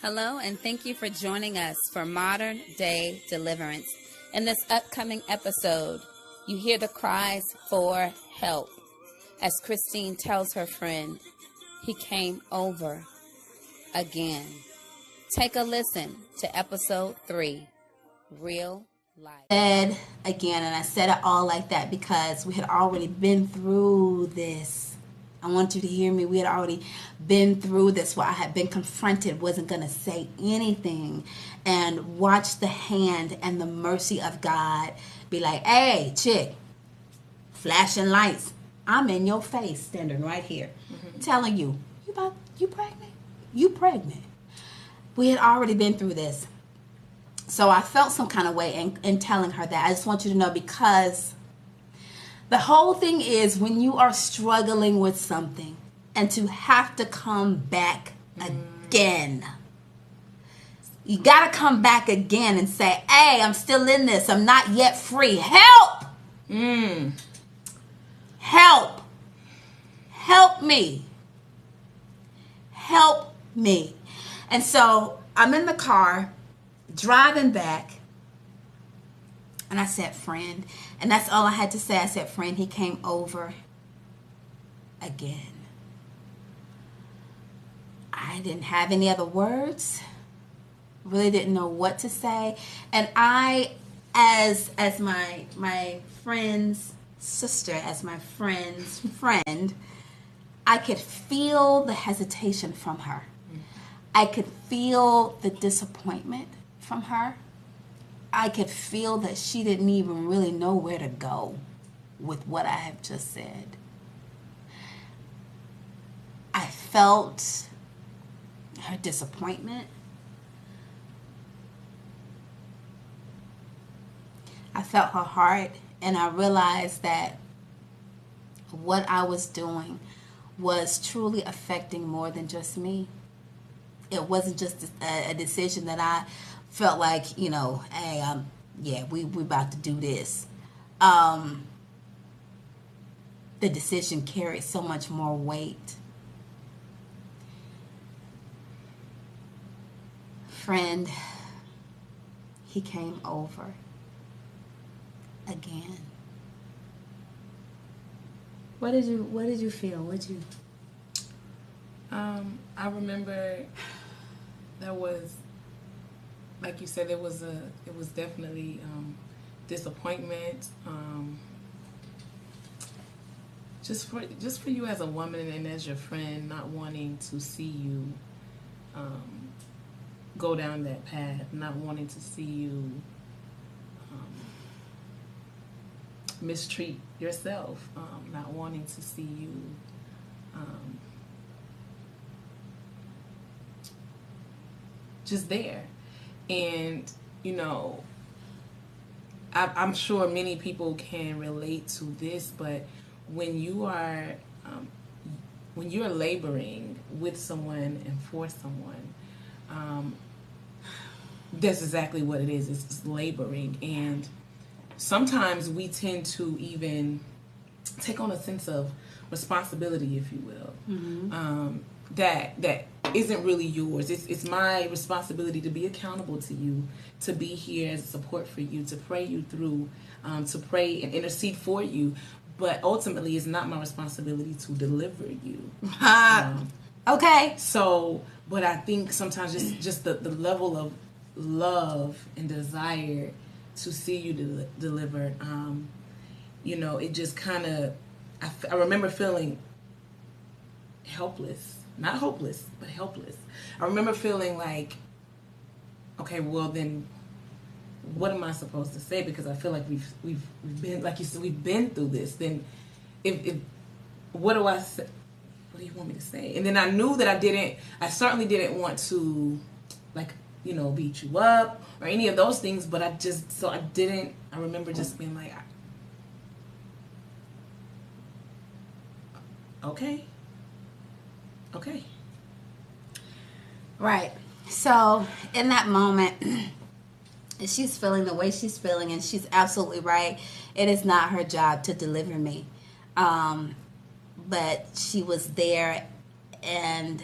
Hello, and thank you for joining us for Modern Day Deliverance. In this upcoming episode, you hear the cries for help as Christine tells her friend, he came over again. Take a listen to episode 3, Real Life. Said again, and I said it all like that because we had already been through this. I want you to hear me. We had already been through this where I had been confronted, wasn't going to say anything, and watch the hand and the mercy of God be like, hey, chick, flashing lights. I'm in your face, standing right here, telling you, you pregnant? You pregnant. We had already been through this. So I felt some kind of way in telling her that. I just want you to know, because the whole thing is when you are struggling with something and to have to come back again. You got to come back again and say, hey, I'm still in this. I'm not yet free. Help! Help! Help me. Help me. And so I'm in the car driving back, and I said, friend. And that's all I had to say. I said, friend, he came over again. I didn't have any other words. Really didn't know what to say. And I, as my friend's sister, as my friend's friend, I could feel the hesitation from her. I could feel the disappointment from her. I could feel that she didn't even really know where to go with what I have just said. I felt her disappointment. I felt her heart, and I realized that what I was doing was truly affecting more than just me. It wasn't just a decision that I felt like, hey, we about to do this. The decision carried so much more weight. Friend, he came over again. What did you feel? I remember there was, like you said, it was definitely disappointment. Just for you as a woman and as your friend, not wanting to see you go down that path, not wanting to see you mistreat yourself, not wanting to see you just there. And I'm sure many people can relate to this, but when you are when you're laboring with someone and for someone, that's exactly what it is. It's laboring. And sometimes we tend to even take on a sense of responsibility, if you will, that isn't really yours. It's my responsibility to be accountable to you, to be here as support for you, to pray you through, to pray and intercede for you. But ultimately, it's not my responsibility to deliver you. Okay. So, but I think sometimes just the level of love and desire to see you delivered, it just kind of, I remember feeling helpless. Not hopeless, but helpless. I remember feeling like, okay, well then, what am I supposed to say? Because I feel like we've been, like you said, we've been through this. Then, if what do I say? What do you want me to say? And then I knew that I certainly didn't want to, beat you up or any of those things. But I remember just being like, okay. Right. So in that moment, she's feeling the way she's feeling, and she's absolutely right. It is not her job to deliver me. But she was there and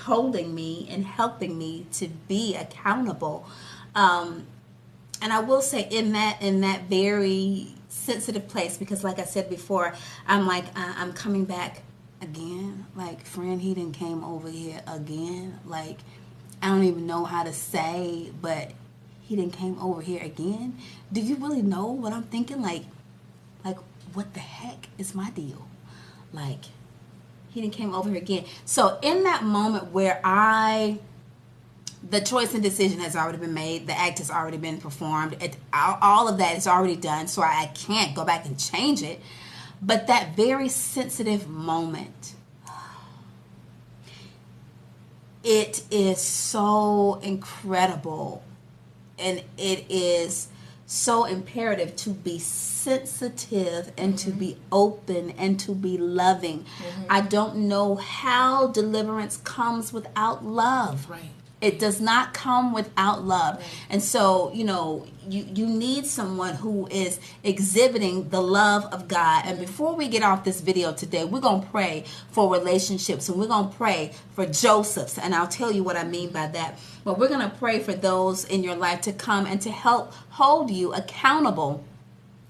holding me and helping me to be accountable. And I will say in that very sensitive place, because like I said before, I'm like, I'm coming back again. Like, friend, he done came over here again. Like, I don't even know how to say, but he done came over here again. Do you really know what I'm thinking? Like what the heck is my deal? Like, he done came over here again. So in that moment where the choice and decision has already been made, the act has already been performed, all of that is already done, so I can't go back and change it. But that very sensitive moment, it is so incredible, and it is so imperative to be sensitive and to be open and to be loving. I don't know how deliverance comes without love. Right. It does not come without love. Right. And so, you need someone who is exhibiting the love of God. And before we get off this video today, we're going to pray for relationships, and we're going to pray for Josephs. And I'll tell you what I mean by that. But we're going to pray for those in your life to come and to help hold you accountable,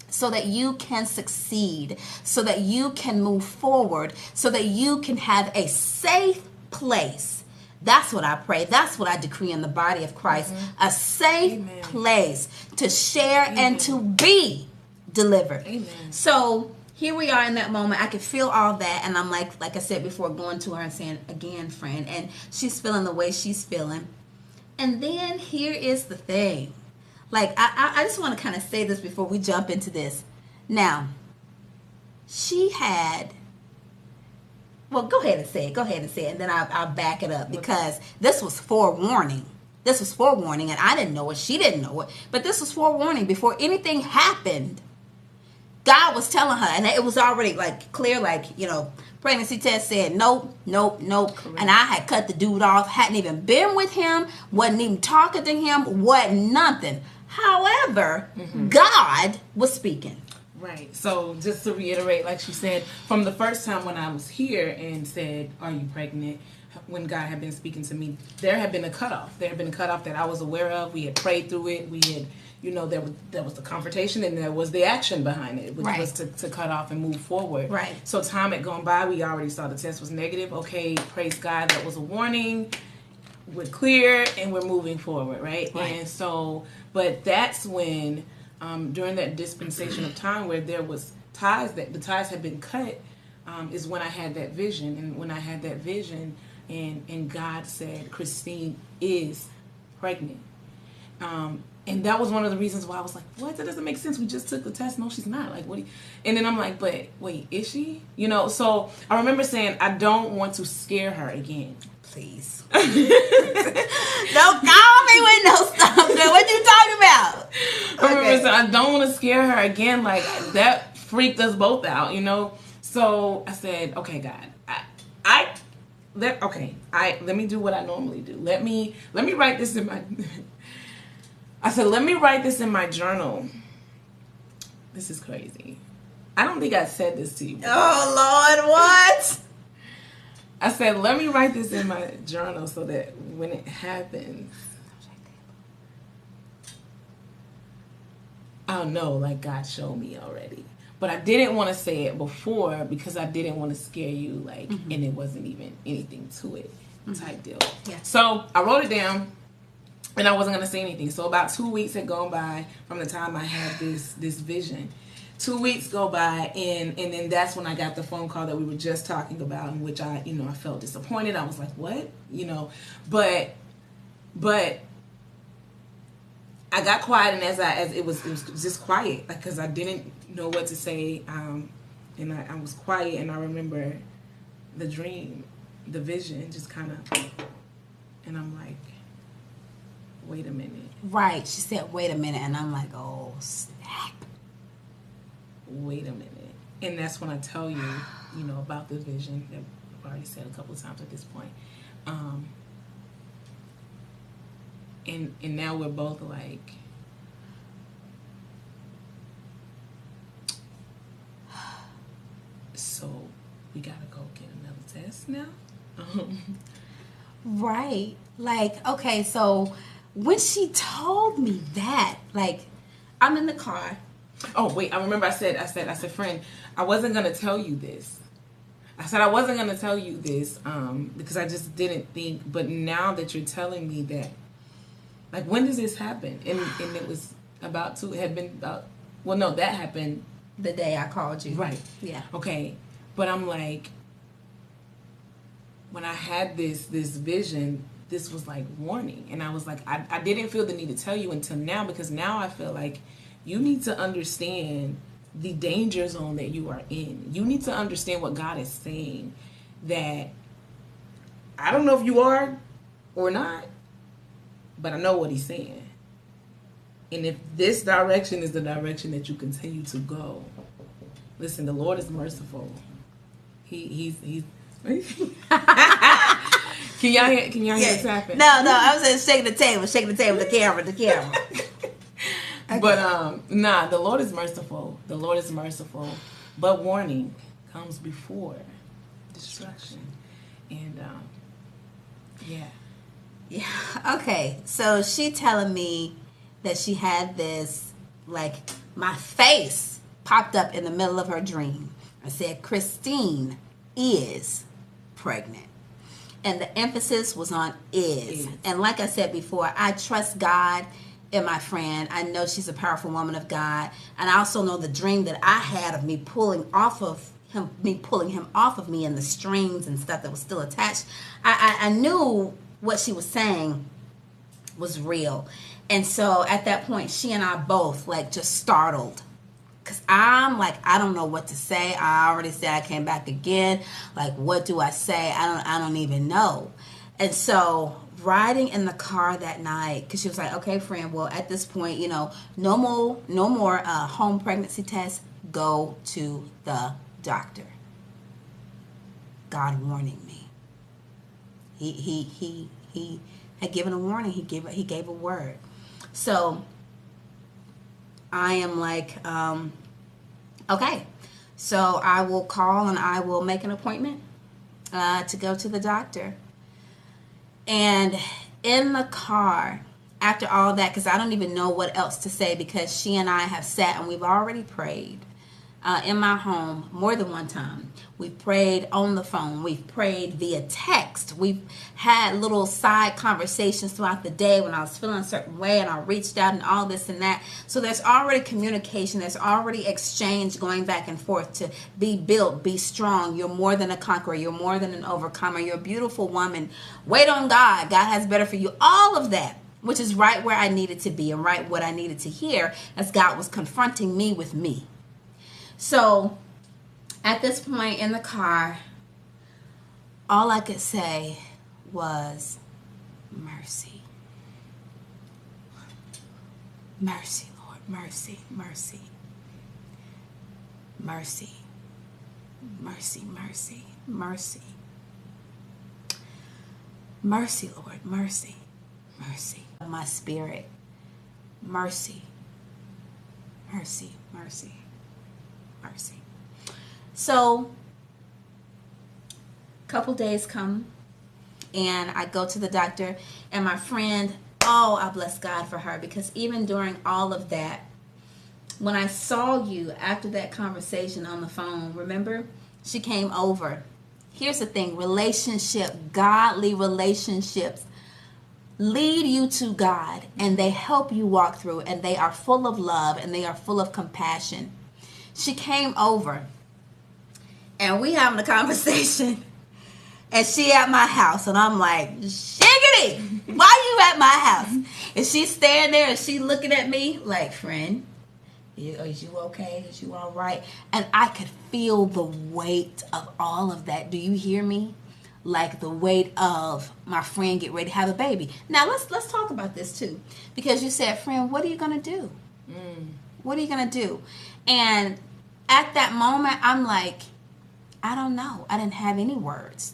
so that you can succeed, so that you can move forward, so that you can have a safe place. That's what I pray. That's what I decree in the body of Christ. A safe place to share and to be delivered. Amen. So here we are in that moment. I can feel all that. And I'm like I said before, going to her and saying, again, friend. And she's feeling the way she's feeling. And then here is the thing. Like, I just want to kind of say this before we jump into this. Now, she had... Well, go ahead and say it. And then I'll back it up, because this was forewarning. And I didn't know it. She didn't know it. But this was forewarning. Before anything happened, God was telling her. And it was already, like, clear, like, pregnancy test said nope. Correct. And I had cut the dude off. Hadn't even been with him. Wasn't even talking to him. Wasn't nothing. However, God was speaking. Right. So just to reiterate, like she said, from the first time when I was here and said, "Are you pregnant?" when God had been speaking to me, there had been a cutoff. There had been a cutoff that I was aware of. We had prayed through it. We had, there was the confrontation, and there was the action behind it, which was to cut off and move forward. Right. So time had gone by. We already saw the test was negative. Okay, praise God. That was a warning. We're clear and we're moving forward. Right. And so, but that's when... during that dispensation of time where there was ties, that the ties had been cut, is when I had that vision. And when I had that vision, and God said, Christine is pregnant. And that was one of the reasons why I was like, what? That doesn't make sense. We just took the test. No, she's not. Like, what? And then I'm like, but wait, is she? So I remember saying, I don't want to scare her again. Please. Don't call me with no stuff. What you talking about? I remember saying, I don't want to scare her again. Like, that freaked us both out, So I said, okay, God, let me do what I normally do. Let me write this in my... I said, let me write this in my journal. This is crazy. I don't think I said this to you before. Oh, Lord, what? I said, let me write this in my journal so that when it happens, I'll know, like, God showed me already. But I didn't want to say it before because I didn't want to scare you, like, and it wasn't even anything to it type deal. Yeah. So I wrote it down, and I wasn't going to say anything. So about 2 weeks had gone by from the time I had this vision. 2 weeks go by, and then that's when I got the phone call that we were just talking about, in which I felt disappointed. I was like, what? But I got quiet, and as it was just quiet, like, because I didn't know what to say, and I was quiet, and I remember the dream, the vision, just kind of, and I'm like, wait a minute. Right, she said, wait a minute, and I'm like, oh, snap. Wait a minute. And that's when I tell you, about the vision that I've already said a couple of times at this point. And now we're both like, so we gotta go get another test now. Right. Like, okay, so when she told me that, like, I'm in the car. Oh wait, I remember I said, friend, I wasn't gonna tell you this. I said I wasn't gonna tell you this because I just didn't think. But now that you're telling me that, like, when does this happen? And it was about to have been about. Well, no, that happened The day I called you. right. Yeah. Okay, but I'm like, when I had this vision, this was like warning, and I was like, I didn't feel the need to tell you until now, because now I feel like you need to understand the danger zone that you are in. You need to understand what God is saying, that I don't know if you are or not, but I know what he's saying. And if this direction is the direction that you continue to go, listen, the Lord is merciful. He's Can y'all hear this happen? No, I was just shaking the table, the camera. Okay. But nah, the Lord is merciful. The Lord is merciful. But warning comes before destruction. And yeah. Yeah. Okay. So she telling me that she had this, like, my face popped up in the middle of her dream. I said, Christine is pregnant. And the emphasis was on is. And like I said before, I trust God in my friend. I know she's a powerful woman of God. And I also know the dream that I had of me pulling him off of me and the strings and stuff that was still attached. I knew what she was saying was real. And so at that point, she and I both, like, just startled. Because I'm like, I don't know what to say. I already said I came back again. Like, what do I say? I don't even know. And so riding in the car that night, because she was like, okay, friend, well, at this point, you know, no more home pregnancy tests. Go to the doctor. God warning me. He had given a warning. He gave a word. So I am like, okay. So I will call and I will make an appointment to go to the doctor. And in the car, after all that, because I don't even know what else to say, because she and I have sat and we've already prayed in my home more than one time. We've prayed on the phone. We've prayed via text. We've had little side conversations throughout the day when I was feeling a certain way and I reached out and all this and that. So there's already communication. There's already exchange going back and forth to be built, be strong. You're more than a conqueror. You're more than an overcomer. You're a beautiful woman. Wait on God. God has better for you. All of that, which is right where I needed to be and right what I needed to hear as God was confronting me with me. So at this point in the car, all I could say was mercy. Mercy, Lord. Mercy, mercy. Mercy. Mercy, mercy, mercy. Mercy, Lord. Mercy. Mercy. My spirit. Mercy. Mercy, mercy. Mercy. So, a couple days come, and I go to the doctor, and my friend, I bless God for her, because even during all of that, when I saw you after that conversation on the phone, remember, she came over. Here's the thing, godly relationships lead you to God, and they help you walk through, and they are full of love, and they are full of compassion. She came over, and we having a conversation, and she at my house, and I'm like, shiggity, why you at my house? And she's standing there, and she looking at me like, friend, is you okay? Is you all right? And I could feel the weight of all of that. Do you hear me? Like the weight of my friend get ready to have a baby. Now let's talk about this too, because you said, friend, what are you gonna do? What are you gonna do? And at that moment, I'm like, I don't know. I didn't have any words.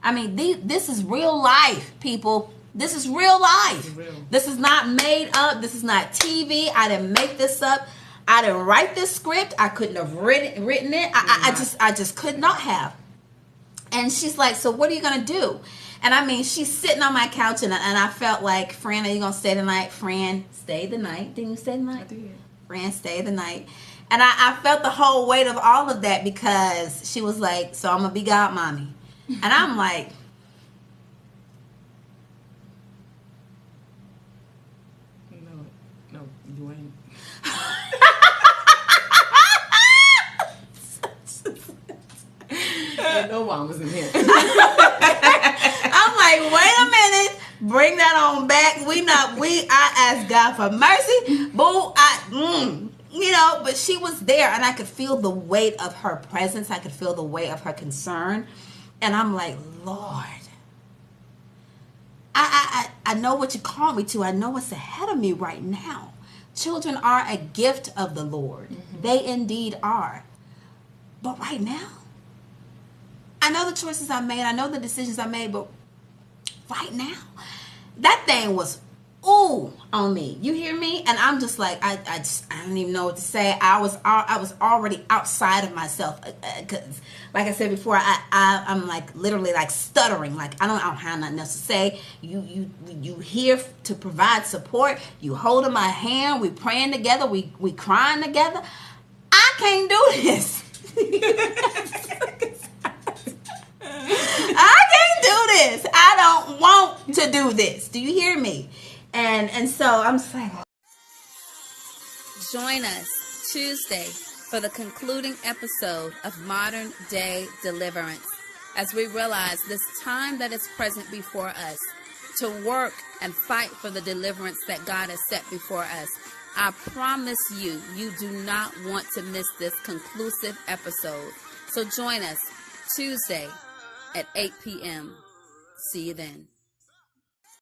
I mean, this is real life, people. This is real life. This is not made up. This is not TV. I didn't make this up. I didn't write this script. I couldn't have written it. I just could not have. And she's like, so what are you going to do? And I mean, she's sitting on my couch, and I felt like, Fran, are you going to stay the night? Fran, stay the night. Didn't you stay the night? I did. Fran, stay the night. And I felt the whole weight of all of that, because she was like, so I'm going to be godmommy. And I'm like, no, you ain't. No mamas in here. I'm like, wait a minute, bring that on back. I asked God for mercy. Boo, but she was there, and I could feel the weight of her presence. I could feel the weight of her concern. And I'm like, Lord, I know what you called me to. I know what's ahead of me right now. Children are a gift of the Lord. Mm-hmm. They indeed are. But right now, I know the choices I made. I know the decisions I made. But right now, that thing was on me. You hear me? And I'm just like, I don't even know what to say. I was already outside of myself, because like I said before, I'm like literally like stuttering. Like I don't have nothing else to say. You here to provide support. You holding my hand. We praying together. We crying together. I can't do this. I can't do this. I don't want to do this. Do you hear me? And so I'm just like, join us Tuesday for the concluding episode of Modern Day Deliverance, as we realize this time that is present before us to work and fight for the deliverance that God has set before us. I promise you do not want to miss this conclusive episode. So join us Tuesday at 8 p.m. See you then.